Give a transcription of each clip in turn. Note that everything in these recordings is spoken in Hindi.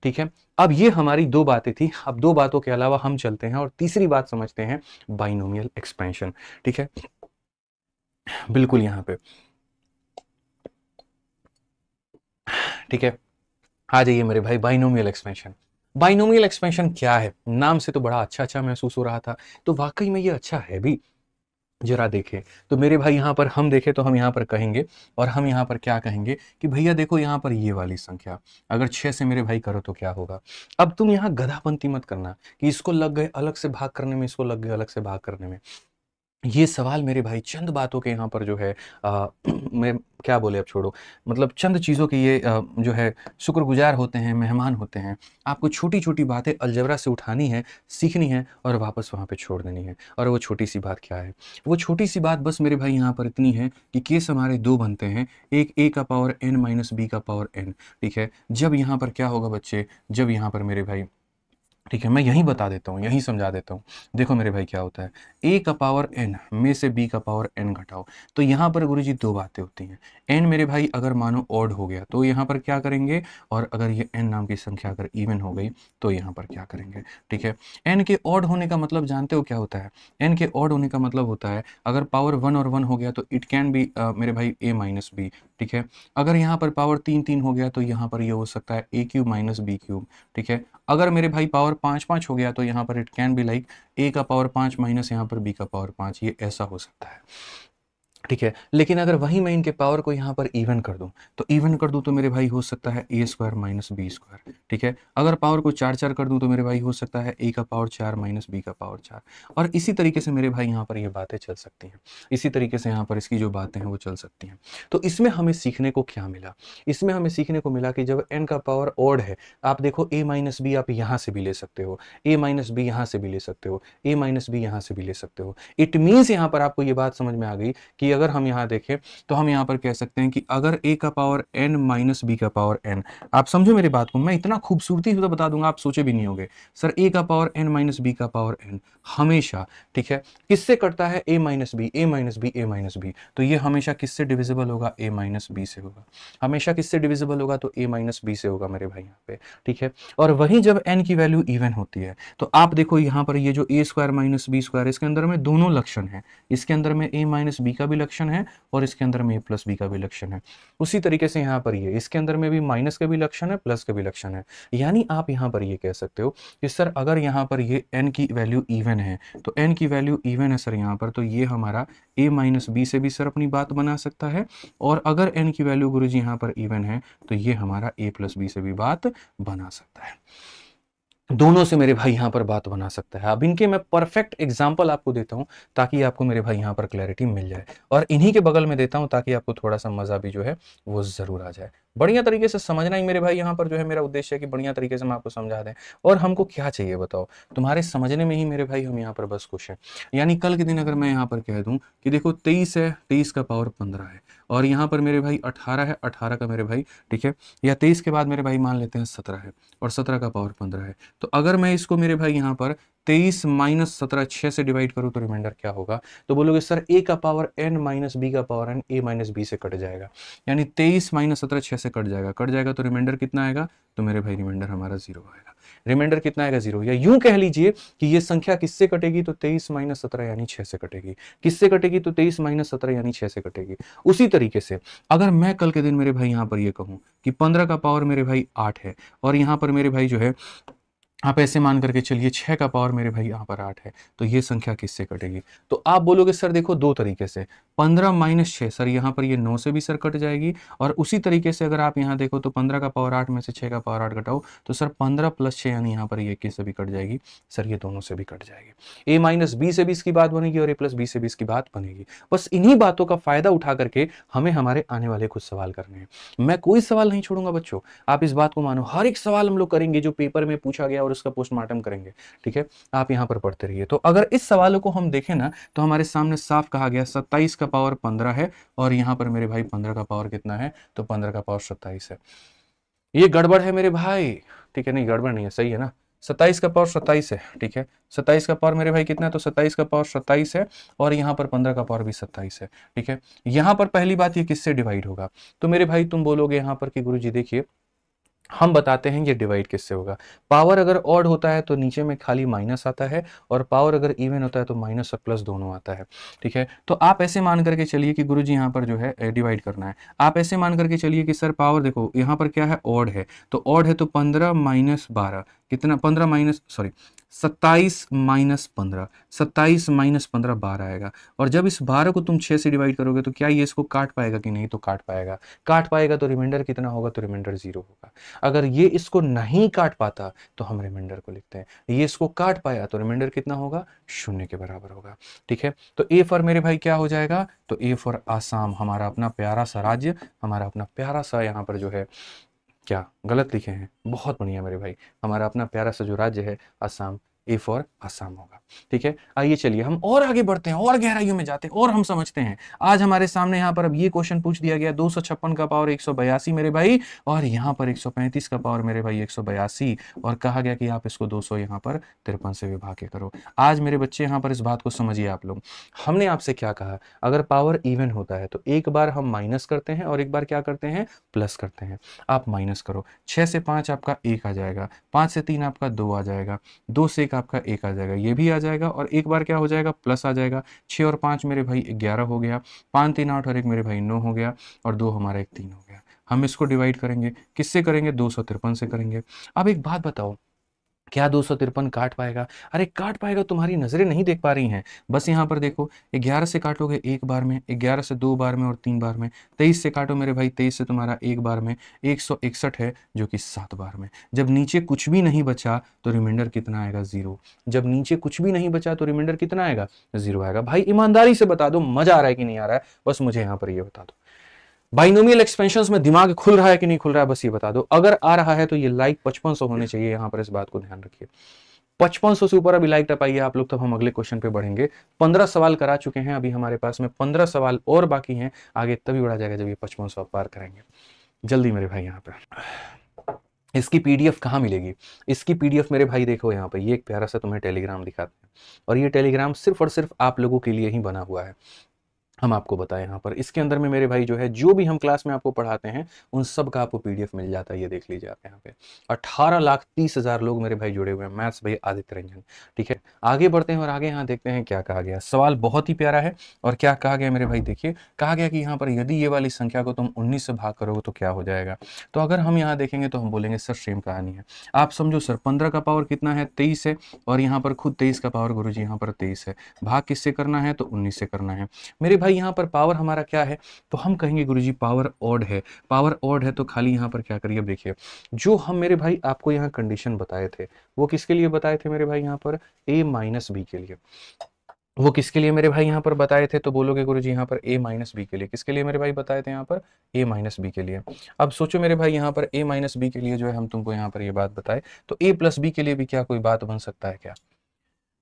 ठीक है, अब ये हमारी दो बातें थी। अब दो बातों के अलावा हम चलते हैं और तीसरी बात समझते हैं, बाइनोमियल एक्सपेंशन। ठीक है, बिल्कुल यहां पे, ठीक है, आ जाइए मेरे भाई, बाइनोमियल एक्सपेंशन। बाइनोमियल एक्सपेंशन क्या है? नाम से तो बड़ा अच्छा अच्छा महसूस हो रहा था, तो वाकई में ये अच्छा है भी। जरा देखें तो मेरे भाई, यहां पर हम देखें तो हम यहां पर कहेंगे, और हम यहां पर क्या कहेंगे कि भैया देखो यहां पर ये वाली संख्या अगर 6 से मेरे भाई करो तो क्या होगा। अब तुम यहां गधापंती मत करना कि इसको लग गए अलग से भाग करने में, इसको लग गए अलग से भाग करने में। ये सवाल मेरे भाई चंद बातों के यहाँ पर जो है मैं क्या बोले, अब छोड़ो, मतलब चंद चीज़ों के ये जो है शुक्रगुजार होते हैं, मेहमान होते हैं। आपको छोटी छोटी बातें अलजेब्रा से उठानी है, सीखनी है और वापस वहाँ पे छोड़ देनी है। और वो छोटी सी बात क्या है? वो छोटी सी बात बस मेरे भाई यहाँ पर इतनी है कि केस हमारे दो बनते हैं, एक a का पावर n माइनस बी का पावर n। ठीक है, जब यहाँ पर क्या होगा बच्चे, जब यहाँ पर मेरे भाई, ठीक है, मैं यहीं बता देता हूँ, यहीं समझा देता हूँ। देखो मेरे भाई क्या होता है, a का पावर n में से b का पावर n घटाओ, तो यहाँ पर गुरुजी दो बातें होती हैं। n मेरे भाई अगर मानो ऑड हो गया तो यहाँ पर क्या करेंगे, और अगर ये n नाम की संख्या अगर इवन हो गई तो यहाँ पर क्या करेंगे। ठीक है, n के ऑड होने का मतलब जानते हो क्या होता है? n के ऑड होने का मतलब होता है अगर पावर 1 और 1 हो गया तो इट कैन बी मेरे भाई a माइनस बी। ठीक है, अगर यहाँ पर पावर 3 3 हो गया तो यहाँ पर ये हो सकता है a cube minus B cube. ठीक है, अगर मेरे भाई पावर 5 5 हो गया तो यहाँ पर it can be like a का पावर 5 माइनस यहाँ पर b का पावर 5, ये ऐसा हो सकता है। ठीक है, लेकिन अगर वही मैं इनके पावर को यहाँ पर इवन कर दूं, तो इवन कर दूं तो मेरे भाई हो सकता है a square minus B square. ठीक है, अगर पावर को 4 4 कर दूं तो मेरे भाई हो सकता है a का पावर 4 माइनस b का पावर 4। और इसी तरीके से मेरे भाई यहाँ पर ये बातें चल सकती हैं, इसी तरीके से यहाँ पर इसकी जो बातें हैं वो चल सकती हैं। तो इसमें हमें सीखने को क्या मिला? इसमें हमें सीखने को मिला कि जब n का पावर ऑड है, आप देखो a माइनस बी आप यहाँ से भी ले सकते हो, a माइनस बी यहाँ से भी ले सकते हो, a माइनस बी यहाँ से भी ले सकते हो। इट मीन्स यहाँ पर आपको ये बात समझ में आ गई कि अगर हम यहाँ देखें तो हम यहाँ पर कह सकते हैं कि अगर a का पावर n माइनस बी का पावर n, आप समझो मेरी बात को, मैं इतना खूबसूरती से तो बता दूंगा आप सोचे भी नहीं होंगे। सर a का पावर n माइनस बी का पावर n हमेशा, ठीक है, किससे कटता है? a minus B, a minus B, a minus B. तो ये हमेशा किससे डिविजिबल होगा? a माइनस बी से होगा। हमेशा किससे डिविजिबल होगा? तो a माइनस बी से होगा मेरे भाई यहाँ पे। ठीक है, और वहीं जब n की वैल्यू इवन होती है तो आप देखो यहाँ पर ये जो a square minus B square, इसके अंदर में दोनों लक्षण है, इसके अंदर में a माइनस बी का भी लक्षण है और इसके अंदर में a प्लस बी का भी लक्षण है। उसी तरीके से यहाँ पर ये इसके अंदर में भी माइनस का भी लक्षण है, प्लस का भी लक्षण है। यानी आप यहाँ पर ये कह सकते हो कि सर अगर यहाँ पर ये n की वैल्यू इवन है, तो n की वैल्यू इवन है सर यहाँ पर, तो ये हमारा a माइनस बी से भी सर अपनी बात बना सकता है, और अगर n की वैल्यू गुरुजी यहाँ पर इवन है तो ये हमारा a प्लस बी से भी बात बना सकता है। दोनों से मेरे भाई यहाँ पर बात बना सकता है। अब इनके मैं परफेक्ट एग्जांपल आपको देता हूँ ताकि आपको मेरे भाई यहाँ पर क्लैरिटी मिल जाए, और इन्हीं के बगल में देता हूँ ताकि आपको थोड़ा सा मजा भी जो है वो जरूर आ जाए। बढ़िया तरीके से समझना ही मेरे भाई यहाँ पर जो है मेरा उद्देश्य है कि बढ़िया तरीके से मैं आपको समझा दें। और हमको क्या चाहिए बताओ? तुम्हारे समझने में ही मेरे भाई हम यहाँ पर बस खुश हैं। यानी कल के दिन अगर मैं यहाँ पर कह दूं कि देखो 23 है, 23 का पावर 15 है, और यहाँ पर मेरे भाई 18 है, 18 का मेरे भाई, ठीक है, या 23 के बाद मेरे भाई मान लेते हैं 17 है और 17 का पावर 15 है, तो अगर मैं इसको मेरे भाई यहाँ पर 23 माइनस 17 6 से डिवाइड करूँ तो रिमाइंडर क्या होगा? तो बोलोगे सर a का पावर n माइनस बी का power n a minus B से कट जाएगा, यानी 23 माइनस 17 6 से कट जाएगा, कट जाएगा तो रिमाइंडर कितना आएगा? तो मेरे भाई रिमाइंडर हमारा 0 आएगा। रिमाइंडर कितना आएगा? 0। या यूं कह लीजिए कि ये संख्या किससे कटेगी? तो 23 माइनस 17 यानी 6 से कटेगी। किससे कटेगी? तो 23 माइनस 17 यानी 6 से कटेगी। उसी तरीके से अगर मैं कल के दिन मेरे भाई यहाँ पर ये कहूँ कि 15 का पावर मेरे भाई 8 है, और यहाँ पर मेरे भाई जो है आप ऐसे मान करके चलिए 6 का पावर मेरे भाई यहाँ पर 8 है, तो ये संख्या किससे कटेगी? तो आप बोलोगे सर देखो दो तरीके से, 15 माइनस 6 सर यहाँ पर ये 9 से भी सर कट जाएगी, और उसी तरीके से अगर आप यहाँ देखो तो 15 का पावर 8 में से 6 का पावर 8 घटाओ तो सर 15 प्लस 6 यानी यहाँ पर ये 21 से भी कट जाएगी, सर ये दोनों से भी कट जाएगी। ए माइनस बी से भी इसकी बात बनेगी और ए प्लस बी से भी इसकी बात बनेगी। बस इन्हीं बातों का फायदा उठा करके हमें हमारे आने वाले कुछ सवाल करने हैं। मैं कोई सवाल नहीं छोड़ूंगा बच्चों, आप इस बात को मानो, हर एक सवाल हम लोग करेंगे जो पेपर में पूछा गया और उसका पोस्टमार्टम करेंगे। ठीक है, आप यहां पर पढ़ते रहिए। तो अगर इस सवालों को हम देखें ना तो हमारे सामने साफ कहा गया 27 का पावर 15 है, और यहां पर मेरे भाई 15 का पावर कितना है? तो 15 का पावर 27 है। ये गड़बड़ है मेरे भाई, ठीक है, नहीं गड़बड़ नहीं है, सही है ना, 27 का पावर 27 है। ठीक है, 27 का पावर मेरे भाई कितना है? तो 27 का पावर 27 है, और यहाँ पर 15 का पावर भी 27 है। ठीक है, यहाँ पर पहली बात ये किससे डिवाइड होगा? तो मेरे भाई तुम बोलोगे यहाँ पर कि गुरुजी देखिए हम बताते हैं ये डिवाइड किससे होगा। पावर अगर ऑड होता है तो नीचे में खाली माइनस आता है, और पावर अगर इवन होता है तो माइनस और प्लस दोनों आता है। ठीक है, तो आप ऐसे मान करके चलिए कि गुरुजी यहाँ पर जो है डिवाइड करना है। आप ऐसे मान करके चलिए कि सर पावर देखो यहाँ पर क्या है, ऑड है, तो ऑड है तो 15 माइनस 12 कितना, 15 माइनस सॉरी 27 माइनस 15, 27 माइनस 15 12 आएगा। और जब इस 12 को तुम 6 से डिवाइड करोगे तो क्या ये इसको काट पाएगा कि नहीं, तो काट पाएगा। काट पाएगा तो रिमाइंडर कितना होगा, तो रिमाइंडर 0 होगा। अगर ये इसको नहीं काट पाता तो हम रिमाइंडर को लिखते हैं, ये इसको काट पाया तो रिमाइंडर कितना होगा, 0 के बराबर होगा। ठीक है, तो ए फॉर मेरे भाई क्या हो जाएगा, तो ए फॉर आसाम, हमारा अपना प्यारा सा राज्य, हमारा अपना प्यारा सा यहाँ पर जो है, क्या गलत लिखे हैं, बहुत बढ़िया मेरे भाई, हमारा अपना प्यारा सा जो राज्य है असम, ए फॉर असम होगा। ठीक है, आइए चलिए हम और आगे बढ़ते हैं, और गहराइयों में जाते हैं, और हम समझते हैं। आज हमारे सामने यहाँ पर अब ये क्वेश्चन पूछ दिया गया, 256 का पावर 182 मेरे भाई, और यहाँ पर 135 का पावर मेरे भाई 182, और कहा गया कि आप इसको 200 यहाँ पर 53 से विभाग के करो। आज मेरे बच्चे यहाँ पर इस बात को समझिए आप लोग, हमने आपसे क्या कहा, अगर पावर इवन होता है तो एक बार हम माइनस करते हैं और एक बार क्या करते हैं, प्लस करते हैं। आप माइनस करो, 6 से 5 आपका 1 आ जाएगा, 5 से 3 आपका 2 आ जाएगा, 2 से 1 आपका 1 आ जाएगा, ये भी आ जाएगा, और एक बार क्या हो जाएगा, प्लस आ जाएगा। 6 और 5 मेरे भाई 11 हो गया, 5 3 8 और 1 मेरे भाई 9 हो गया, और 2 हमारा 1 3 हो गया। हम इसको डिवाइड करेंगे, किससे करेंगे, 253 से करेंगे। अब एक बात बताओ, क्या 253 काट पाएगा, अरे काट पाएगा, तुम्हारी नजरें नहीं देख पा रही हैं। बस यहाँ पर देखो, 11 से काटोगे एक बार में, 11 से 2 बार में और 3 बार में, 23 से काटो मेरे भाई, 23 से तुम्हारा एक बार में, 161 है जो कि 7 बार में। जब नीचे कुछ भी नहीं बचा तो रिमाइंडर कितना आएगा, 0। जब नीचे कुछ भी नहीं बचा तो रिमाइंडर कितना आएगा, 0 आएगा। भाई ईमानदारी से बता दो, मजा आ रहा है कि नहीं आ रहा है, बस मुझे यहाँ पर ये बता दो। बाइनोमियल एक्सपेंशंस में दिमाग खुल रहा है कि नहीं खुल रहा है, बस ये बता दो। अगर आ रहा है तो ये लाइक 5500 होने चाहिए, यहां पर इस बात को ध्यान रखिए। 5500 से ऊपर अभी लाइक टपाइए आप लोग, तब हम अगले क्वेश्चन पे बढ़ेंगे। 15 सवाल करा चुके हैं, अभी हमारे पास में 15 सवाल और बाकी हैं, आगे तभी बढ़ा जाएगा जब ये 5500 पार करेंगे। जल्दी मेरे भाई, यहाँ पे इसकी पीडीएफ कहाँ मिलेगी, इसकी पीडीएफ मेरे भाई देखो यहाँ पे, ये एक प्यारा सा तुम्हें टेलीग्राम दिखाते हैं, और ये टेलीग्राम सिर्फ और सिर्फ आप लोगों के लिए ही बना हुआ है। हम आपको बताएं यहाँ पर, इसके अंदर में मेरे भाई जो है, जो भी हम क्लास में आपको पढ़ाते हैं उन सब का आपको पीडीएफ मिल जाता है। ये देख लीजिए आप यहाँ पे, 18,30,000 लोग मेरे भाई जुड़े हुए हैं, मैथ्स भाई आदित्य रंजन। ठीक है, आगे बढ़ते हैं और आगे यहाँ देखते हैं क्या कहा गया। सवाल बहुत ही प्यारा है, और क्या कहा गया मेरे भाई देखिए, कहा गया कि यहाँ पर यदि ये वाली संख्या को तुम 19 से भाग करोगे तो क्या हो जाएगा। तो अगर हम यहाँ देखेंगे तो हम बोलेंगे सर सेम कहानी है। आप समझो सर, 15 का पावर कितना है, 23 है, और यहाँ पर खुद 23 का पावर गुरुजी यहाँ पर 23 है, भाग किससे करना है, तो 19 से करना है। मेरे भाई यहाँ पर पावर हमारा क्या है, तो हम कहेंगे गुरुजी पावर ऑड है। पावर ऑड है तो खाली यहाँ पर क्या करिए, देखिए जो हम मेरे भाई आपको यहाँ कंडीशन बताए थे, वो किसके लिए बताए थे मेरे भाई, यहाँ पर a माइनस बी के लिए। वो किसके लिए मेरे भाई यहाँ पर बताए थे, तो बोलोगे गुरुजी यहाँ पर a माइनस बी के लिए। किसके लिए मेरे भाई बताए थे यहाँ पर, a माइनस बी के लिए। अब सोचो मेरे भाई, यहाँ पर a माइनस बी के लिए जो है हम तुमको यहाँ पर ये बात बताए, तो a प्लस बी के लिए भी क्या कोई बात बन सकता है क्या,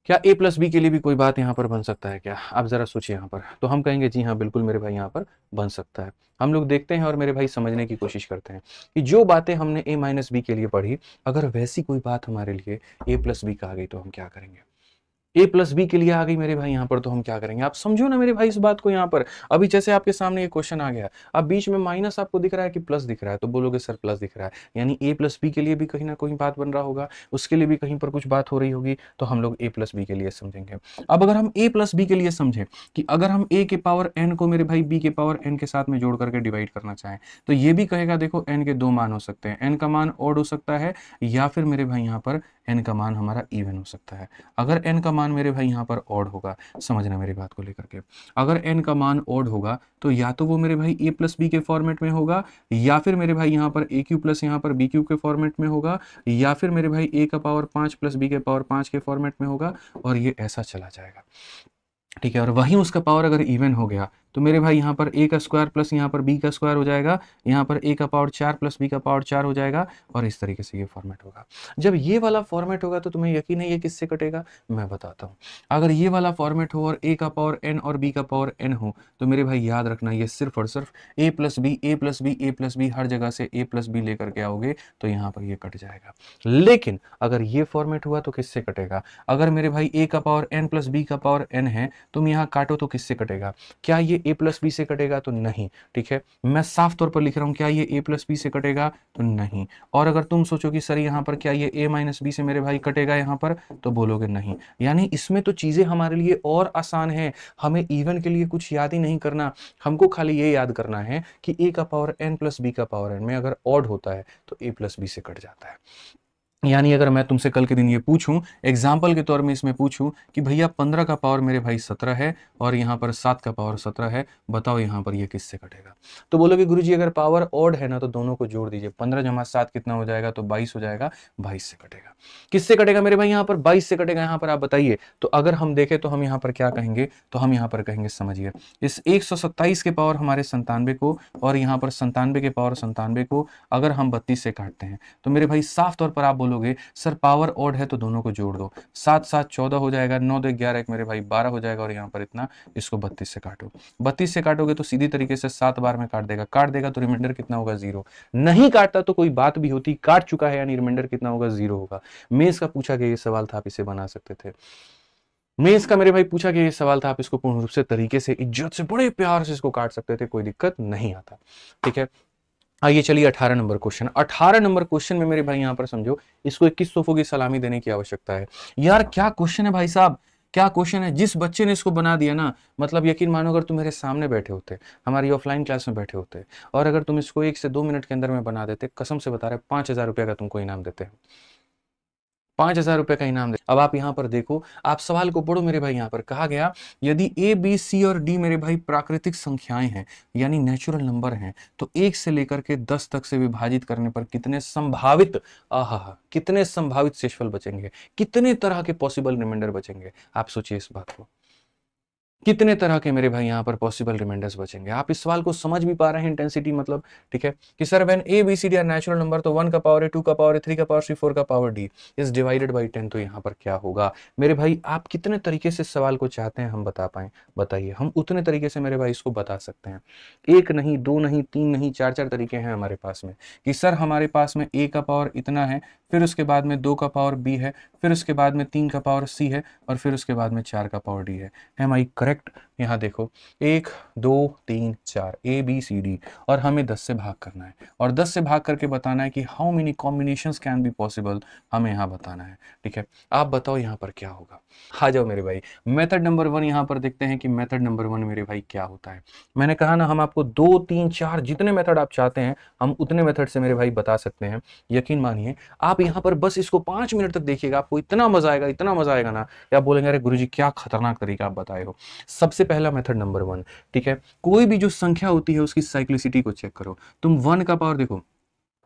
क्या a प्लस बी के लिए भी कोई बात यहाँ पर बन सकता है क्या, आप जरा सोचिए यहाँ पर। तो हम कहेंगे जी हाँ बिल्कुल मेरे भाई यहाँ पर बन सकता है। हम लोग देखते हैं और मेरे भाई समझने की कोशिश करते हैं कि जो बातें हमने a माइनस बी के लिए पढ़ी, अगर वैसी कोई बात हमारे लिए a प्लस बी का आ गई तो हम क्या करेंगे। a प्लस बी के लिए आ गई मेरे भाई यहाँ पर, तो हम क्या करेंगे, आप समझो ना मेरे भाई इस बात को। यहाँ पर अभी जैसे आपके सामने ये क्वेश्चन आ गया, अब बीच में माइनस आपको दिख रहा है कि प्लस दिख रहा है, तो बोलोगे सर प्लस दिख रहा है, यानी a प्लस बी के लिए भी कहीं ना कहीं बात बन रहा होगा, उसके लिए भी कहीं पर कुछ बात हो रही होगी, तो हम लोग a प्लस बी के लिए समझेंगे। अब अगर हम a प्लस बी के लिए समझें कि अगर हम a के पावर n को मेरे भाई b के पावर n के साथ में जोड़ करके डिवाइड करना चाहें, तो ये भी कहेगा देखो n के 2 मान हो सकते हैं, n का मान ऑड हो सकता है, या फिर मेरे भाई यहाँ पर n का मान हमारा इवन हो सकता है। अगर n का मान मेरे भाई यहाँ पर ऑड होगा, समझना मेरी बात को लेकर के, अगर n का मान ऑड होगा तो या तो वो मेरे भाई a प्लस बी के फॉर्मेट में होगा, या फिर मेरे भाई यहाँ पर a क्यू प्लस यहाँ पर b क्यू के फॉर्मेट में होगा, या फिर मेरे भाई a का पावर 5 प्लस b के पावर 5 के फॉर्मेट में होगा, और ये ऐसा चला जाएगा। ठीक है, और वहीं उसका पावर अगर इवन हो गया तो मेरे भाई यहाँ पर a का स्क्वायर प्लस यहाँ पर b का स्क्वायर हो जाएगा, यहाँ पर a का पावर 4 प्लस b का पावर 4 हो जाएगा, और इस तरीके से ये फॉर्मेट होगा। जब ये वाला फॉर्मेट होगा तो तुम्हें यकीन है ये किससे कटेगा, मैं बताता हूँ। अगर ये वाला फॉर्मेट हो और a का पावर n और b का पावर n हो, तो मेरे भाई याद रखना ये सिर्फ और सिर्फ a plus B a plus B a plus B, हर जगह से a प्लस बी लेकर के आओगे तो यहाँ पर ये कट जाएगा। लेकिन अगर ये फॉर्मेट हुआ तो किससे कटेगा, अगर मेरे भाई a का पावर n प्लस b का पावर n है, तुम यहाँ काटो तो किससे कटेगा, क्या ये a प्लस बी से कटेगा? तो नहीं, ठीक है। मैं साफ तौर पर लिख रहा हूं, क्या ये a प्लस बी से कटेगा? तो नहीं। और अगर तुम सोचो कि सर यहाँ पर क्या ये a माइनस बी से मेरे भाई कटेगा यहाँ पर, तो बोलोगे नहीं। यानी इसमें तो चीजें हमारे लिए और आसान है, हमें इवन के लिए कुछ याद ही नहीं करना, हमको खाली ये याद करना है कि a का पावर n प्लस बी का पावर n में अगर ऑड होता है तो a प्लस बी से कट जाता है। यानी अगर मैं तुमसे कल के दिन ये पूछूं, एग्जाम्पल के तौर में इसमें पूछूं कि भैया 15 का पावर मेरे भाई 17 है और यहाँ पर 7 का पावर 17 है, बताओ यहाँ पर ये किससे कटेगा? तो बोलोगे गुरुजी अगर पावर ऑड है ना तो दोनों को जोड़ दीजिए, 15 जमा 7 कितना हो जाएगा? तो 22 हो जाएगा, 22 से कटेगा। किससे कटेगा मेरे भाई? यहाँ पर 22 से कटेगा। यहाँ पर आप बताइए, तो अगर हम देखें तो हम यहाँ पर क्या कहेंगे? तो हम यहाँ पर कहेंगे, समझिए, इस 127 के पावर हमारे 97 को और यहाँ पर 97 के पावर 97 को अगर हम 32 से काटते हैं तो मेरे भाई साफ तौर पर आप बोलोगे सर पावर ऑड है तो दोनों को जोड़ दो, 7 7 14 हो जाएगा, 9 2 11 एक मेरे भाई 12 हो जाएगा और यहाँ पर इतना, इसको 32 से काटो। 32 से काटोगे तो सीधी तरीके से 7 बार में काट देगा तो रिमाइंडर कितना होगा? 0। नहीं काटता तो कोई बात भी होती, काट चुका है यानी रिमाइंडर कितना होगा? 0 होगा। मेंस का पूछा गया ये सवाल था, आप इसे बना सकते थे। मेंस का मेरे भाई पूछा गया ये सवाल था, आप इसको पूर्ण रूप से तरीके से इज्जत से बड़े प्यार से इसको काट सकते थे, कोई दिक्कत नहीं आता, ठीक है। आइए चलिए 18 नंबर क्वेश्चन। 18 नंबर क्वेश्चन में मेरे भाई यहां पर समझो, इसको 21 तोहफों की सलामी देने की आवश्यकता है। यार क्या क्वेश्चन है भाई साहब, क्या क्वेश्चन है। जिस बच्चे ने इसको बना दिया ना, मतलब यकीन मानो अगर तुम मेरे सामने बैठे होते, हमारी ऑफलाइन क्लास में बैठे होते, और अगर तुम इसको 1 से 2 मिनट के अंदर में बना देते, कसम से बता रहे 5000 रुपये का तुमको इनाम देते हैं, 5000 रुपए का इनाम दे। अब आप यहां पर देखो, आप सवाल को पढ़ो मेरे भाई। यहां पर कहा गया यदि ए बी सी और डी मेरे भाई प्राकृतिक संख्याएं हैं यानी नेचुरल नंबर हैं, तो 1 से लेकर के 10 तक से विभाजित करने पर कितने संभावित कितने संभावित शेषफल बचेंगे, कितने तरह के पॉसिबल रिमाइंडर बचेंगे? आप सोचिए इस बात को, कितने तरह के मेरे भाई यहाँ पर पॉसिबल रिमाइंडर्स बचेंगे? आप इस सवाल को समझ भी पा रहे हैं इंटेंसिटी, मतलब ठीक है कि sir when A B C D are natural number, तो 1 का पावर है, 2 का पावर है, 3 का पावर, 4 का power D is divided by 10, तो यहाँ पर क्या होगा? मेरे भाई आप कितने तरीके से सवाल को चाहते हैं हम बता पाए, बताइए। हम उतने तरीके से मेरे भाई इसको बता सकते हैं, 1 नहीं, 2 नहीं, 3 नहीं, 4 तरीके हैं हमारे पास में कि सर हमारे पास में ए का पावर इतना है, फिर उसके बाद में 2 का पावर बी है, फिर उसके बाद में 3 का पावर सी है और फिर उसके बाद में 4 का पावर डी है। Am I correct? यहाँ देखो 1 2 3 4 ए बी सी डी और हमें 10 से भाग करना है और 10 से भाग करके बताना है कि how many combinations can be possible, हमें यहाँ बताना है, ठीक है। आप बताओ यहाँ पर क्या होगा? आ जाओ मेरे भाई, मेथड नंबर 1 यहाँ पर देखते हैं कि मेथड नंबर 1 मेरे भाई क्या होता है। मैंने कहा ना हम आपको 2 3 4 जितने मेथड आप चाहते हैं हम उतने मेथड से मेरे भाई बता सकते हैं। यकीन मानिए आप यहाँ पर बस इसको 5 मिनट तक देखिएगा, आपको इतना मजा आएगा, इतना मजा आएगा ना कि आप बोलेंगे अरे गुरुजी क्या खतरनाक तरीका आप बताए हो। सबसे पहला मेथड नंबर 1, ठीक है, कोई भी जो संख्या होती है उसकी साइक्लिसिटी को चेक करो। तुम 1 का पावर देखो,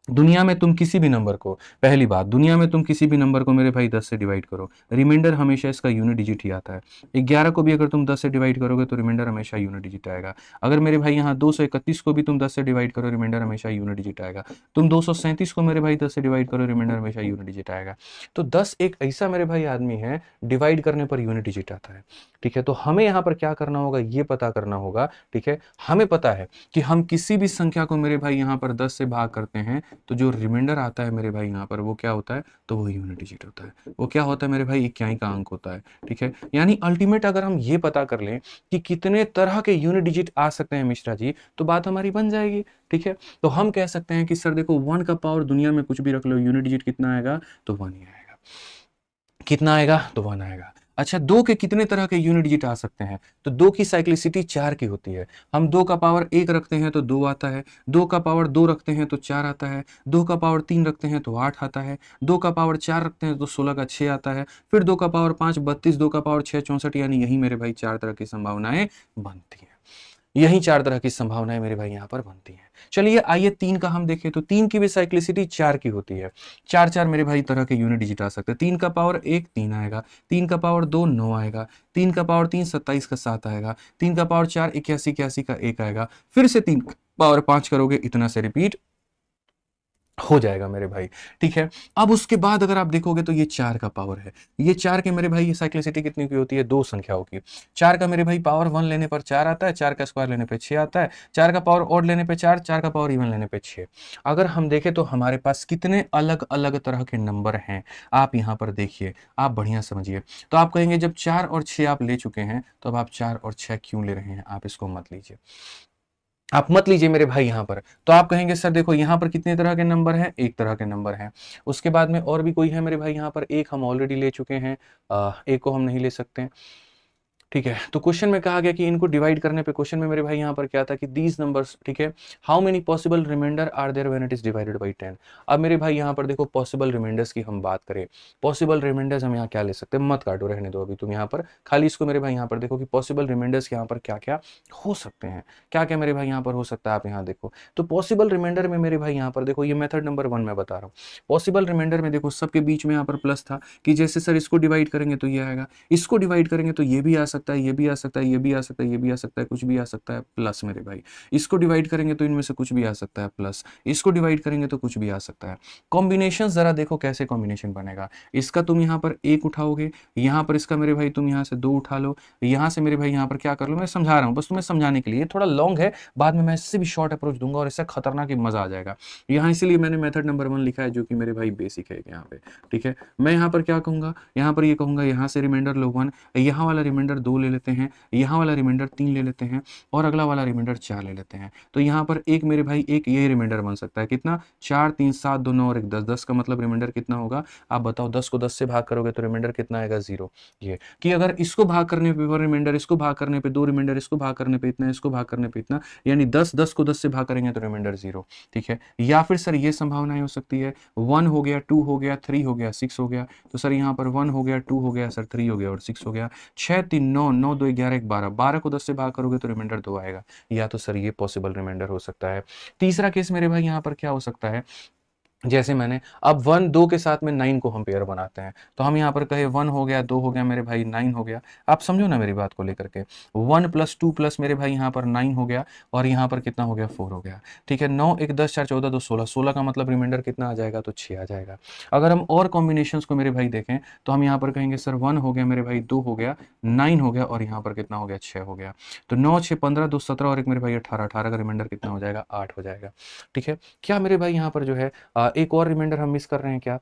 दुनिया में तुम किसी भी नंबर को, पहली बात दुनिया में तुम किसी भी नंबर को मेरे भाई 10 से डिवाइड करो, रिमाइंडर हमेशा इसका यूनिट डिजिट ही आता है। 11 को भी अगर तुम 10 से डिवाइड करोगे तो रिमाइंडर हमेशा यूनिट डिजिट आएगा। अगर मेरे भाई यहाँ 231 को भी तुम 10 से डिवाइड करो, रिमाइंडर हमेशा यूनिट डिजिट आएगा। तुम 237 को मेरे भाई 10 से डिवाइड करो, रिमाइंडर हमेशा यूनिट डिजिट आएगा। तो 10 एक ऐसा मेरे भाई आदमी है डिवाइड करने पर यूनिट डिजिट आता है, ठीक है। तो हमें यहाँ पर क्या करना होगा, ये पता करना होगा, ठीक है। हमें पता है कि हम किसी भी संख्या को मेरे भाई यहाँ पर 10 से भाग करते हैं तो जो रिमाइंडर आता है मेरे भाई यहाँ पर वो क्या होता है, तो वो यूनिट डिजिट होता है। वो क्या होता है मेरे भाई, इक्याई का अंक होता है, ठीक है। यानी अल्टीमेट अगर हम ये पता कर लें कि कितने तरह के यूनिट डिजिट आ सकते हैं मिश्रा जी, तो बात हमारी बन जाएगी, ठीक है। तो हम कह सकते हैं कि सर देखो 1 का पावर दुनिया में कुछ भी रख लो, यूनिट डिजिट कितना आएगा, तो 1 ही आएगा। कितना आएगा, तो 1 आएगा। अच्छा 2 के कितने तरह के यूनिट डिजिट आ सकते हैं, तो 2 की साइक्लिसिटी 4 की होती है। हम 2 का पावर 1 रखते हैं तो 2 आता है, 2 का पावर 2 रखते हैं तो 4 आता है, 2 का पावर 3 रखते हैं तो 8 आता है, 2 का पावर 4 रखते हैं तो 16 का 6 आता है, फिर 2 का पावर 5 32, 2 का पावर 6 64, यानी यही मेरे भाई 4 तरह की संभावनाएं बनती हैं। यही 4 तरह की संभावनाएं मेरे भाई यहाँ पर बनती हैं। चलिए आइए 3 का हम देखें तो 3 की भी साइक्लिसिटी 4 की होती है। 4 मेरे भाई तरह के यूनिट डिजिट आ सकते हैं। 3 का पावर 1 3 आएगा, 3 का पावर 2 9 आएगा, 3 का पावर 3 27 का 7 आएगा, 3 का पावर 4 81 81 का 1 आएगा, फिर से 3 पावर 5 करोगे इतना से रिपीट हो जाएगा मेरे भाई, ठीक है। अब उसके बाद अगर आप देखोगे तो ये 4 का पावर है। ये 4 के मेरे भाई ये साइक्लिसिटी कितनी की होती है? 2 संख्याओं की। 4 का मेरे भाई पावर 1 लेने पर 4 आता है, 4 का स्क्वायर लेने पे 6 आता है, 4 का पावर ऑड लेने पे 4, 4 का पावर इवन लेने पे 6। अगर हम देखें तो हमारे पास कितने अलग-अलग तरह के नंबर हैं, आप यहाँ पर देखिए, आप बढ़िया समझिए। तो आप कहेंगे जब 4 और 6 आप ले चुके हैं, तो अब आप 4 और 6 क्यों ले रहे हैं? आप इसको मत लीजिए। आप मत लीजिए मेरे भाई यहाँ पर। तो आप कहेंगे सर देखो यहाँ पर कितने तरह के नंबर हैं? एक तरह के नंबर हैं। उसके बाद में और भी कोई है मेरे भाई यहाँ पर? एक हम ऑलरेडी ले चुके हैं, एक को हम नहीं ले सकते। ठीक है, तो क्वेश्चन में कहा गया कि इनको डिवाइड करने पे, क्वेश्चन में मेरे भाई यहाँ पर क्या था कि दीज नंबर्स, ठीक है, how many possible remainder are there when it is divided by 10। अब मेरे भाई यहाँ पर देखो पॉसिबल रिमाइंडर्स की हम बात करें, पॉसिबल रिमाइंडर्स हम यहाँ क्या ले सकते हैं? मत काटो, रहने दो अभी तुम यहाँ पर, खाली इसको मेरे भाई यहाँ पर देखो कि पॉसिबल रिमाइंडर्स यहाँ पर क्या क्या हो सकते हैं, क्या क्या मेरे भाई यहाँ पर हो सकता है, आप यहाँ देखो। तो पॉसिबल रिमाइंडर में मेरे भाई यहाँ पर देखो, ये मेथड नंबर 1 मैं बता रहा हूँ। पॉसिबल रिमाइंडर में देखो सबके बीच में यहाँ पर प्लस था कि जैसे सर इसको डिवाइड करेंगे तो ये आएगा, इसको डिवाइड करेंगे तो ये भी आ सकता है, ये भी आ सकता है, ये भी आ सकता है, ये भी आ सकता है, कुछ भी आ सकता है प्लस मेरे भाई। इसको डिवाइड करेंगे तो इनमें से कुछ भी आ सकता है प्लस, इसको डिवाइड करेंगे तो कुछ भी आ सकता है। कॉम्बिनेशन जरा देखो कैसे कॉम्बिनेशन बनेगा। इसका तुम यहाँ पर एक उठाओगे, यहाँ पर इसका मेरे भाई तुम यहाँ से 2 उठा लो, यहाँ से मेरे भाई यहाँ पर क्या कर लो, मैं समझा रहा हूँ बस तुम्हें समझाने के लिए, थोड़ा लॉन्ग है, बाद में मैं इससे भी शॉर्ट अप्रोच दूंगा और इससे खतरनाक ही मजा आ जाएगा। यहाँ इसीलिए मैंने मेथड नंबर 1 लिखा है जो कि मेरे भाई बेसिक है यहाँ पे, ठीक है। मैं यहाँ पर क्या कहूँगा, यहाँ पर ये कहूँगा यहाँ से रिमाइंडर लो 1, यहाँ वाला रिमाइंडर 2 ले लेते हैं, यहाँ वाला रिमाइंडर 3 ले लेते हैं और अगला वाला रिमाइंडर 4 ले लेते हैं। तो यहाँ पर एक मेरे भाई एक ये रिमाइंडर बन सकता है कितना? 4 3 7 2 9 और 1 10, 10 का मतलब रिमाइंडर कितना होगा? आप बताओ, 10 को 10 से भाग करोगे तो रिमाइंडर कितना आएगा? 0। ये कि अगर इसको भाग करने पे 1 रिमाइंडर, इसको भाग करने पे 2 रिमाइंडर, इसको भाग करने पे इतना, इसको भाग करने पे इतना, यानी 10 10 को 10 से भाग करेंगे तो रिमाइंडर 0, ठीक है। या फिर सर ये संभावनाएं हो सकती है 1 हो गया, 2 हो गया, 3 हो गया, 6 हो गया। तो सर यहाँ पर 1 हो गया, 2 हो गया, सर 3 हो गया और 6 हो गया। 6 3 9 9 2 11 1 12, 12 को 10 से भाग करोगे तो रिमाइंडर 2 आएगा। या तो सर ये पॉसिबल रिमाइंडर हो सकता है। तीसरा केस मेरे भाई यहाँ पर क्या हो सकता है, जैसे मैंने अब 1 2 के साथ में 9 को हम पेयर बनाते हैं, तो हम यहाँ पर कहे 1 हो गया, 2 हो गया मेरे भाई, 9 हो गया। आप समझो ना मेरी बात को लेकर के, 1 प्लस 2 प्लस मेरे भाई यहाँ पर 9 हो गया और यहाँ पर कितना हो गया? 4 हो गया, ठीक है। 9 1 10 4 14 2 16, 16 का मतलब रिमाइंडर कितना आ जाएगा? तो 6 आ जाएगा। अगर हम और कॉम्बिनेशंस को मेरे भाई देखें तो हम यहाँ पर कहेंगे सर 1 हो गया मेरे भाई, 2 हो गया, 9 हो गया और यहाँ पर कितना हो गया? 6 हो गया। तो 9 6 15 2 17 और एक मेरे भाई 18, 18 का रिमाइंडर कितना हो जाएगा? 8 हो जाएगा, ठीक है। क्या मेरे भाई यहाँ पर जो है एक और रिमाइंडर हम मिस कर रहे हैं क्या?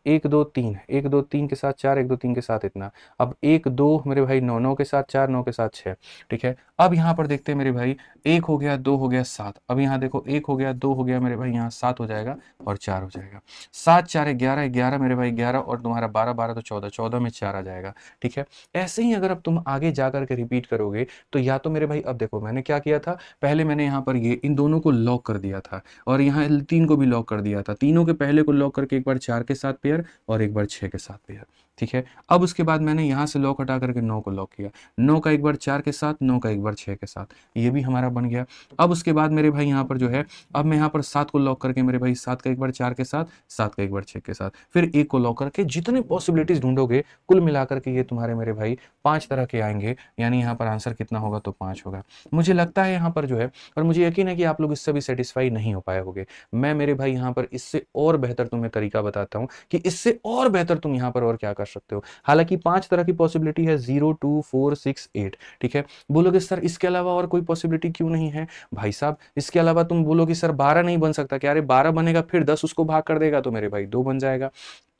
1 2 3, 1 2 3 के साथ 4, 1 2 3 के साथ इतना। अब 1 2 मेरे भाई 9, 9 के साथ 4, 9 के साथ 6, ठीक है। अब यहाँ पर देखते हैं मेरे भाई, 1 हो गया, 2 हो गया, 7। अब यहाँ देखो 1 हो गया, 2 हो गया मेरे भाई, यहाँ 7 हो जाएगा और 4 हो जाएगा। 7 4 11, 11 मेरे भाई 11 और तुम्हारा 12 12 तो 14, 14 में 4 आ जाएगा, ठीक है। ऐसे ही अगर अब तुम आगे जा करके रिपीट करोगे तो या तो मेरे भाई, अब देखो मैंने क्या किया था, पहले मैंने यहाँ पर ये इन दोनों को लॉक कर दिया था और यहाँ 3 को भी लॉक कर दिया था। तीनों के पहले को लॉक करके एक बार 4 के साथ पेयर और एक बार 6 के साथ पेयर, ठीक है। अब उसके बाद मैंने यहाँ से लॉक हटा करके 9 को लॉक किया, 9 का एक बार 4 के साथ, 9 का एक बार 6 के साथ, ये भी हमारा बन गया। अब उसके बाद मेरे भाई यहाँ पर जो है, अब मैं यहाँ पर 7 को लॉक करके मेरे भाई 7 का एक बार 4 के साथ, 7 का एक बार 6 के साथ, फिर 1 को लॉक करके जितने पॉसिबिलिटीज ढूंढोगे कुल मिलाकर के ये तुम्हारे मेरे भाई 5 तरह के आएंगे, यानी यहाँ पर आंसर कितना होगा? तो 5 होगा। मुझे लगता है यहाँ पर जो है, और मुझे यकीन है कि आप लोग इससे भी सेटिस्फाई नहीं हो पाए होंगे। मैं मेरे भाई यहाँ पर इससे और बेहतर तुम्हें तरीका बताता हूँ कि इससे और बेहतर तुम यहाँ पर और क्या कर सकते हो। हालांकि 5 तरह की पॉसिबिलिटी है, 0 2 4 6 8, ठीक है। बोलोगे सर इसके अलावा और कोई पॉसिबिलिटी क्यों नहीं है? भाई साहब इसके अलावा तुम बोलोगे सर 12 नहीं बन सकता क्या? अरे 12 बनेगा फिर 10 उसको भाग कर देगा तो मेरे भाई 2 बन जाएगा,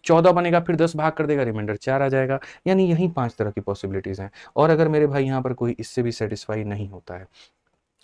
14 बनेगा फिर 10 भाग कर देगा, रिमाइंडर 4 आ जाएगा। यानी यही 5 तरह की पॉसिबिलिटीज हैं। और अगर मेरे भाई यहाँ पर कोई इससे भी सेटिस्फाई नहीं होता है,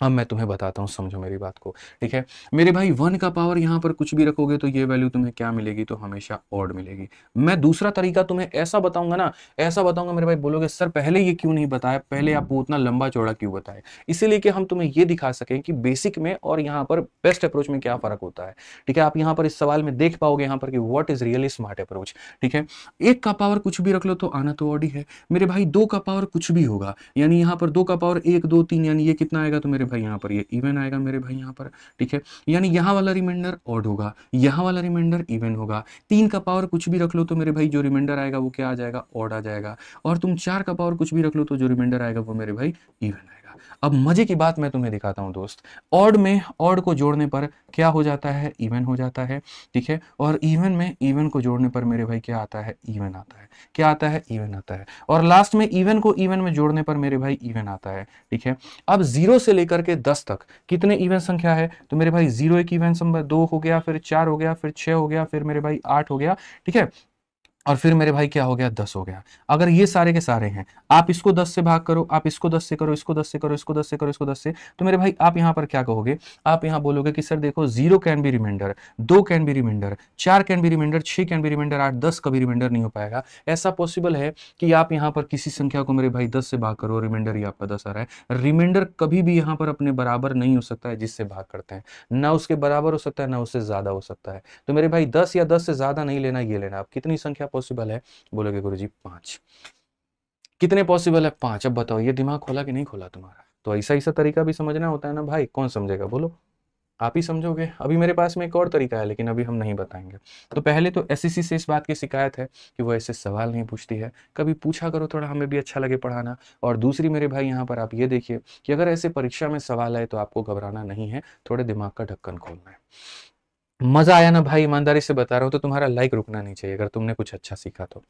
अब मैं तुम्हें बताता हूँ, समझो मेरी बात को, ठीक है। मेरे भाई 1 का पावर यहाँ पर कुछ भी रखोगे तो ये वैल्यू तुम्हें क्या मिलेगी? तो हमेशा ऑड मिलेगी। मैं दूसरा तरीका तुम्हें ऐसा बताऊंगा ना, ऐसा बताऊंगा मेरे भाई, बोलोगे सर पहले ये क्यों नहीं बताया, पहले आपको उतना लंबा चौड़ा क्यों बताए? इसीलिए कि हम तुम्हें ये दिखा सकें कि बेसिक में और यहाँ पर बेस्ट अप्रोच में क्या फर्क होता है, ठीक है। आप यहाँ पर इस सवाल में देख पाओगे यहाँ पर कि what is really smart approach, ठीक है। 1 का पावर कुछ भी रख लो तो आना तो ऑड ही है मेरे भाई। 2 का पावर कुछ भी होगा, यानी यहाँ पर 2 का पावर 1 2 3, यानी ये कितना आएगा? तो मेरे भाई यहाँ पर ये इवन आएगा मेरे भाई यहाँ पर, ठीक है। यानी यहाँ वाला रिमाइंडर ऑड होगा, यहाँ वाला रिमाइंडर इवन होगा। 3 का पावर कुछ भी रख लो तो मेरे भाई जो रिमाइंडर आएगा वो क्या आ जाएगा? ऑड आ जाएगा। और तुम 4 का पावर कुछ भी रख लो तो जो रिमाइंडर आएगा वो मेरे भाई इवन आएगा। अब मजे की बात मैं तुम्हें दिखाता हूं दोस्त। ऑड में ऑड को जोड़ने पर क्या हो जाता है, इवन हो जाता है, ठीक है। और इवन में इवन को जोड़ने पर मेरे भाई क्या आता है, इवन आता है। क्या आता है, इवन आता है। और लास्ट में इवन को इवन में जोड़ने पर मेरे भाई इवन आता है, ठीक है। अब 0 से लेकर के 10 तक कितने इवन संख्या है, तो मेरे भाई 0 एक इवन संख्या, 2 हो गया, फिर 4 हो गया, फिर 6 हो गया, फिर मेरे भाई 8 हो गया, ठीक है। और फिर मेरे भाई क्या हो गया, 10 हो गया। अगर ये सारे के सारे हैं, आप इसको 10 से भाग करो, आप इसको 10 से करो, इसको 10 से करो, इसको 10 से करो, इसको 10 से, तो मेरे भाई आप यहां पर क्या कहोगे, आप यहां बोलोगे कि सर देखो 0 can be remainder, 2 can be remainder, 4 can be remainder, 6 can be remainder, 8 10 कभी रिमाइंडर नहीं हो पाएगा। ऐसा पॉसिबल है कि आप यहां पर किसी संख्या को मेरे भाई 10 से भाग करो, रिमाइंडर ही आपका 10 आ रहा है। रिमाइंडर कभी भी यहां पर अपने बराबर नहीं हो सकता है जिससे भाग करते हैं, ना उसके बराबर हो सकता है, ना उससे ज्यादा हो सकता है। तो मेरे भाई 10 या 10 से ज्यादा नहीं लेना, ये लेना। अब कितनी संख्या पॉसिबल है, बोलोगे गुरुजी 5। कितने पॉसिबल है, 5। अब बताओ ये दिमाग खोला कि नहीं खोला तुम्हारा। तो ऐसा ऐसा तरीका भी समझना होता है ना भाई, कौन समझेगा बोलो, आप ही समझोगे। अभी मेरे पास में एक और तरीका है, लेकिन अभी हम नहीं बताएंगे। तो पहले तो एसएससी से इस बात की शिकायत है कि वो ऐसे सवाल नहीं पूछती है, कभी पूछा करो, थोड़ा हमें भी अच्छा लगे पढ़ाना। और दूसरी मेरे भाई यहाँ पर आप ये देखिए कि अगर ऐसे परीक्षा में सवाल आए तो आपको घबराना नहीं है, थोड़े दिमाग का ढक्कन खोलना है। मजा आया ना भाई, ईमानदारी से बता रहा हूँ, तो तुम्हारा लाइक रुकना नहीं चाहिए अगर तुमने कुछ अच्छा सीखा तो,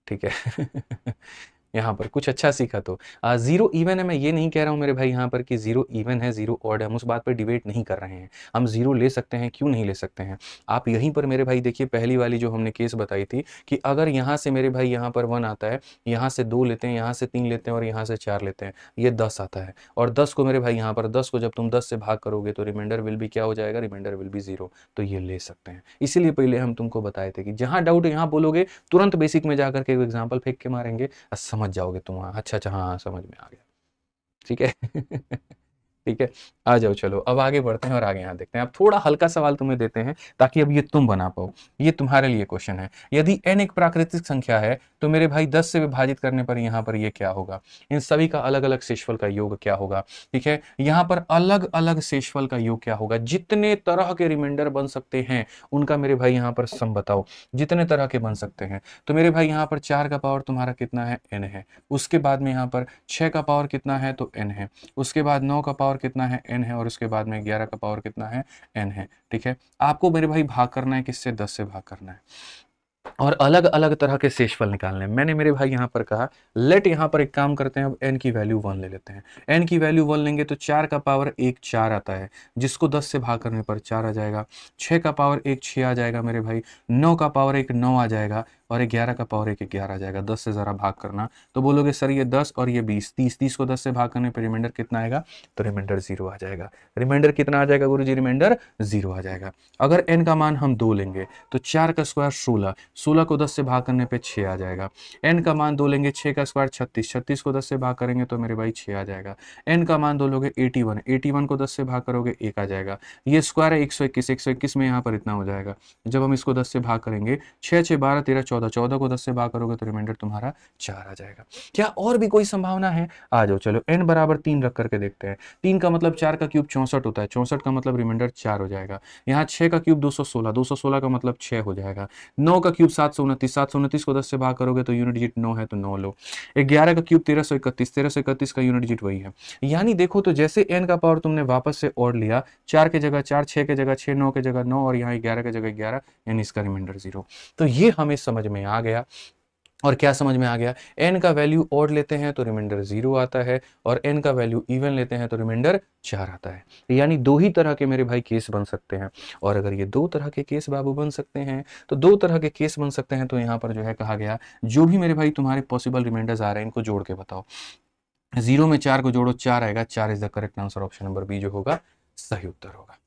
ठीक है। यहाँ पर कुछ अच्छा सीखा तो। 0 इवन है, मैं ये नहीं कह रहा हूँ मेरे भाई यहाँ पर कि 0 इवन है 0 ऑड है, हम उस बात पर डिबेट नहीं कर रहे हैं। हम 0 ले सकते हैं, क्यों नहीं ले सकते हैं। आप यहीं पर मेरे भाई देखिए, पहली वाली जो हमने केस बताई थी कि अगर यहाँ से मेरे भाई यहाँ पर 1 आता है, यहाँ से 2 लेते हैं, यहाँ से 3 लेते हैं और यहाँ से 4 लेते हैं, ये 10 आता है। और 10 को मेरे भाई यहाँ पर 10 को जब तुम 10 से भाग करोगे तो रिमाइंडर विल भी क्या हो जाएगा, रिमाइंडर विल भी 0। तो ये ले सकते हैं। इसीलिए पहले हम तुमको बताए थे कि जहाँ डाउट यहाँ बोलोगे, तुरंत बेसिक में जाकर के एग्जाम्पल फेंक के मारेंगे, समझ जाओगे तुम। अच्छा अच्छा, हाँ समझ में आ गया, ठीक है। ठीक है, आ जाओ, चलो अब आगे बढ़ते हैं और आगे यहाँ देखते हैं। अब थोड़ा हल्का सवाल तुम्हें देते हैं ताकि अब ये तुम बना पाओ। ये तुम्हारे लिए क्वेश्चन है। यदि n एक प्राकृतिक संख्या है तो मेरे भाई 10 से विभाजित करने पर यहाँ पर ये क्या होगा, इन सभी का अलग अलग शेषफल का योग क्या होगा, ठीक है। यहाँ पर अलग अलग शेषफल का योग क्या होगा, जितने तरह के रिमाइंडर बन सकते हैं उनका मेरे भाई यहाँ पर सम बताओ, जितने तरह के बन सकते हैं। तो मेरे भाई यहाँ पर 4 का पावर तुम्हारा कितना है, n है। उसके बाद में यहाँ पर 6 का पावर कितना है, तो n है। उसके बाद 9 का पावर कितना है, n है। और उसके बाद में 11 का पावर कितना है, n है, ठीक है। आपको मेरे भाई भाग करना है किससे, 10 से भाग करना है और अलग अलग तरह के शेषफल निकालने हैं। मैंने मेरे भाई यहाँ पर कहा लेट, यहाँ पर एक काम करते हैं, अब n की वैल्यू 1 ले लेते हैं। n की वैल्यू 1 लेंगे तो 4 का पावर 1 4 आता है, जिसको 10 से भाग करने पर 4 आ जाएगा। 6 का पावर 1 6 आ जाएगा मेरे भाई। 9 का पावर 1 9 आ जाएगा। और 11 का पावर 1 11 आ जाएगा। 10 से ज़रा भाग करना तो बोलोगे सर ये 10 और ये 20, 30, 30 को 10 से भाग करने पर रिमाइंडर कितना आएगा, तो रिमाइंडर 0 आ जाएगा। रिमाइंडर कितना आ जाएगा गुरुजी, रिमाइंडर 0 आ जाएगा। अगर n का मान हम 2 लेंगे तो 4 का स्क्वायर 16, 16 को 10 से भाग करने पे 6 आ जाएगा। n का मान 2 लेंगे, 6 का स्क्वायर 36, 36 को 10 से भाग करेंगे तो मेरे भाई 6 आ जाएगा। n का मान 2 लोगे 81, 81 को 10 से भाग करोगे 1 आ जाएगा। ये स्क्वायर है 121, 121 में यहाँ पर इतना हो जाएगा। जब हम इसको 10 से भाग करेंगे 6 6 12 13 14, 14 को 10 से भाग करोगे तो रिमाइंडर तुम्हारा 4 आ जाएगा। क्या और भी कोई संभावना है, आ जाओ चलो n बराबर 3 रख करके देखते हैं। 3 का मतलब 4 का क्यूब 64 होता है, 64 का मतलब रिमाइंडर 4 हो जाएगा। यहाँ 6 का क्यूब 216, 216 का मतलब 6 हो जाएगा। 9 का क्यूब 729, 729 को 10 से भाग करोगे तो यूनिट डिजिट 9 है तो 9 लो। 11 का क्यूब 1331, 1331 का यूनिट डिजिट वही है। यानी देखो तो जैसे n का पावर तुमने वापस से और लिया, 4 के जगह 4, 6 के जगह 6, 9 के जगह 9 और यहाँ 11 के जगह 11, यानी इसका रिमाइंडर 0। तो ये हमें समझ में आ गया। और क्या समझ में आ गया, n का वैल्यू ऑड लेते हैं तो रिमाइंडर 0 आता है और n का वैल्यू इवन लेते हैं तो रिमाइंडर 4 आता है। यानी 2 ही तरह के मेरे भाई केस बन सकते हैं। और अगर ये 2 तरह के केस बाबू बन सकते हैं तो 2 तरह के केस बन सकते हैं, तो यहाँ पर जो है कहा गया जो भी मेरे भाई तुम्हारे पॉसिबल रिमाइंडर्स आ रहे हैं इनको जोड़ के बताओ। 0 में 4 को जोड़ो, 4 आएगा। 4 is the correct answer, option number B जो होगा सही उत्तर होगा।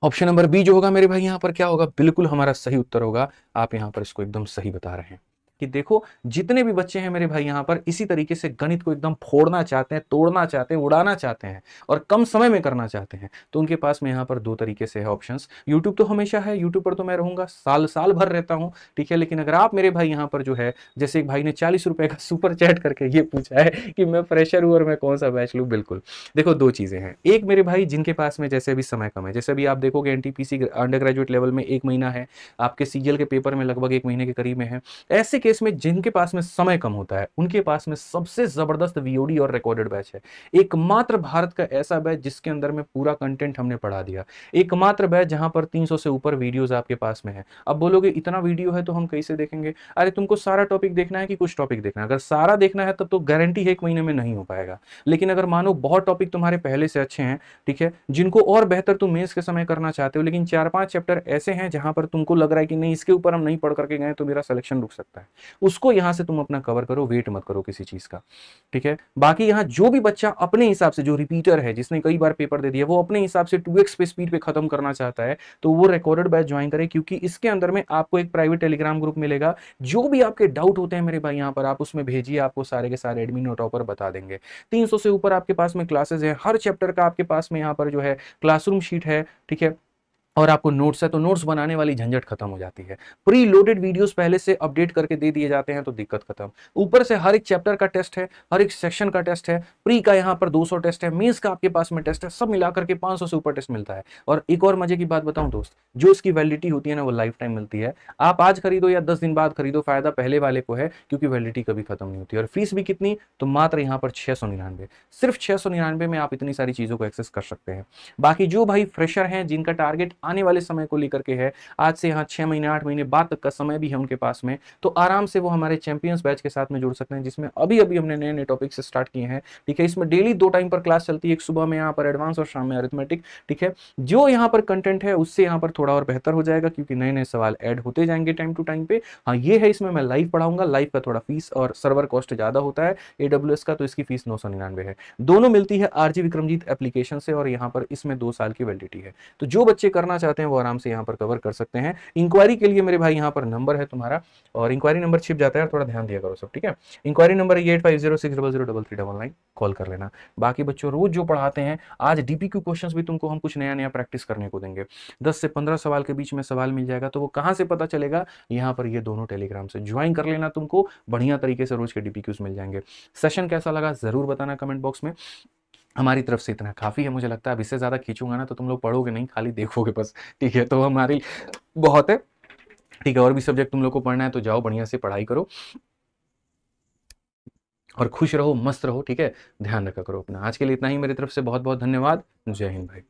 ऑप्शन नंबर बी जो होगा मेरे भाई यहाँ पर क्या होगा, बिल्कुल हमारा सही उत्तर होगा। आप यहाँ पर इसको एकदम सही बता रहे हैं कि देखो जितने भी बच्चे हैं मेरे भाई यहाँ पर इसी तरीके से गणित को एकदम फोड़ना चाहते हैं, तोड़ना चाहते हैं, उड़ाना चाहते हैं और कम समय में करना चाहते हैं, तो उनके पास में यहाँ पर 2 तरीके से है ऑप्शंस। यूट्यूब तो हमेशा है, यूट्यूब पर तो मैं रहूंगा, साल साल भर रहता हूँ, ठीक है। लेकिन अगर आप मेरे भाई यहाँ पर जो है, जैसे एक भाई ने 40 रुपए का सुपर चैट करके ये पूछा है कि मैं फ्रेशर हूँ और मैं कौन सा बैच लूँ, बिल्कुल देखो 2 चीजें हैं। एक मेरे भाई जिनके पास में जैसे अभी समय कम है, जैसे अभी आप देखोगे एनटीपीसी अंडर ग्रेजुएट लेवल में 1 महीना है, आपके सीजीएल के पेपर में लगभग 1 महीने के करीब में है, ऐसे केस में जिनके पास में समय कम होता है उनके पास में सबसे जबरदस्त वीओडी और रिकॉर्डेड बैच है। एकमात्र भारत का ऐसा बैच जिसके अंदर में पूरा कंटेंट हमने पढ़ा दिया, एकमात्र बैच जहां पर 300 से ऊपर वीडियोस आपके पास में है। अब बोलोगे इतना वीडियो है तो हम कैसे देखेंगे? अरे तुमको सारा टॉपिक देखना है कि कुछ टॉपिक देखना है? अगर सारा देखना है तब तो गारंटी है 1 महीने में नहीं हो पाएगा। लेकिन अगर मानो बहुत टॉपिक तुम्हारे पहले से अच्छे हैं, ठीक है, जिनको और बेहतर तुम मेंस के समय करना चाहते हो, लेकिन 4-5 चैप्टर ऐसे हैं जहां पर तुमको लग रहा है कि नहीं इसके ऊपर हम नहीं पढ़ करके गए तो मेरा सिलेक्शन रुक सकता है, उसको यहां से तुम अपना कवर करो, वेट मत करो किसी चीज का, ठीक है। बाकी यहाँ जो भी बच्चा अपने हिसाब से, जो रिपीटर है जिसने कई बार पेपर दे दिया, वो अपने हिसाब से 2x पे स्पीड पे खत्म करना चाहता है तो वो रिकॉर्डेड बैच ज्वाइन करे, क्योंकि इसके अंदर में आपको एक प्राइवेट टेलीग्राम ग्रुप मिलेगा। जो भी आपके डाउट होते हैं मेरे भाई यहाँ पर आप उसमें भेजिए, आपको सारे के सारे एडमिन और टॉपर बता देंगे। 300 से ऊपर आपके पास में क्लासेस है, हर चैप्टर का आपके पास में यहाँ पर जो है क्लासरूम शीट है, ठीक है, और आपको नोट्स है तो नोट्स बनाने वाली झंझट खत्म हो जाती है। प्री लोडेड वीडियोस पहले से अपडेट करके दे दिए जाते हैं तो दिक्कत खत्म। ऊपर से हर एक चैप्टर का टेस्ट है, हर एक सेक्शन का टेस्ट है, प्री का यहाँ पर 200 टेस्ट है, मेंस का आपके पास में टेस्ट है, सब मिलाकर के 500 से ऊपर टेस्ट मिलता है। और एक और मजे की बात बताऊं दोस्त, जो इसकी वैलिडिटी होती है ना वो लाइफ टाइम मिलती है। आप आज खरीदो या 10 दिन बाद खरीदो, फायदा पहले वाले को है, क्योंकि वैलिडिटी कभी खत्म नहीं होती। और फीस भी कितनी, तो मात्र यहाँ पर 699, सिर्फ 699 में आप इतनी सारी चीजों को एक्सेस कर सकते हैं। बाकी जो भाई फ्रेशर हैं जिनका टारगेट आने वाले समय को लेकर के है, आज से यहाँ 6 महीने 8 महीने बाद तक का समय भी है उनके पास में, तो आराम से वो हमारे चैंपियंस बैच के साथ में जुड़ सकते हैं, जिसमें अभी अभी हमने नए नए टॉपिक से स्टार्ट किए हैं, ठीक है। इसमें डेली 2 टाइम पर क्लास चलती है, एक सुबह में यहाँ पर एडवांस और शाम में अरिथमेटिक, ठीक है। जो यहाँ पर कंटेंट है उससे यहाँ पर थोड़ा और बेहतर हो जाएगा, क्योंकि नए नए सवाल ऐड होते जाएंगे टाइम टू टाइम पे। हाँ ये है, इसमें मैं लाइव पढ़ाऊंगा, लाइव का थोड़ा फीस और सर्वर कॉस्ट ज्यादा होता है AWS का, तो इसकी फीस 999 है। दोनों मिलती है RG विक्रमजीत एप्लीकेशन से, और यहाँ पर इसमें 2 साल की वैलिडिटी है। तो जो बच्चे करना चाहते हैं वो आराम से यहाँ पर कवर कर सकते हैं। इंक्वायरी के लिए मेरे भाई यहाँ पर नंबर है तुम्हारा, और इंक्वायरी नंबर छिप जाता है, थोड़ा ध्यान दिया करो सब, ठीक है। इंक्वायरी नंबर 8850600333, कॉल कर लेना। बाकी बच्चों रोज जो पढ़ाते हैं, आज DPQ क्वेश्चंस भी तुमको हम कुछ नया नया प्रैक्टिस करने को देंगे। 10 से 15 सवाल के बीच में सवाल मिल जाएगा, तो वो कहां से पता चलेगा? यहाँ पर ये दोनों टेलीग्राम से ज्वाइन कर लेना, तुमको बढ़िया तरीके से रोज के DPQs मिल जाएंगे। सेशन कैसा लगा जरूर बताना कमेंट बॉक्स में। हमारी तरफ से इतना काफी है, मुझे लगता है अब इससे ज्यादा खींचूंगा ना तो तुम लोग पढ़ोगे नहीं, खाली देखोगे बस, ठीक है। तो हमारी बहुत है, ठीक है। और भी सब्जेक्ट तुम लोग को पढ़ना है तो जाओ बढ़िया से पढ़ाई करो और खुश रहो, मस्त रहो, ठीक है। ध्यान रखा करो अपना। आज के लिए इतना ही, मेरी तरफ से बहुत बहुत धन्यवाद। जय हिंद भाई।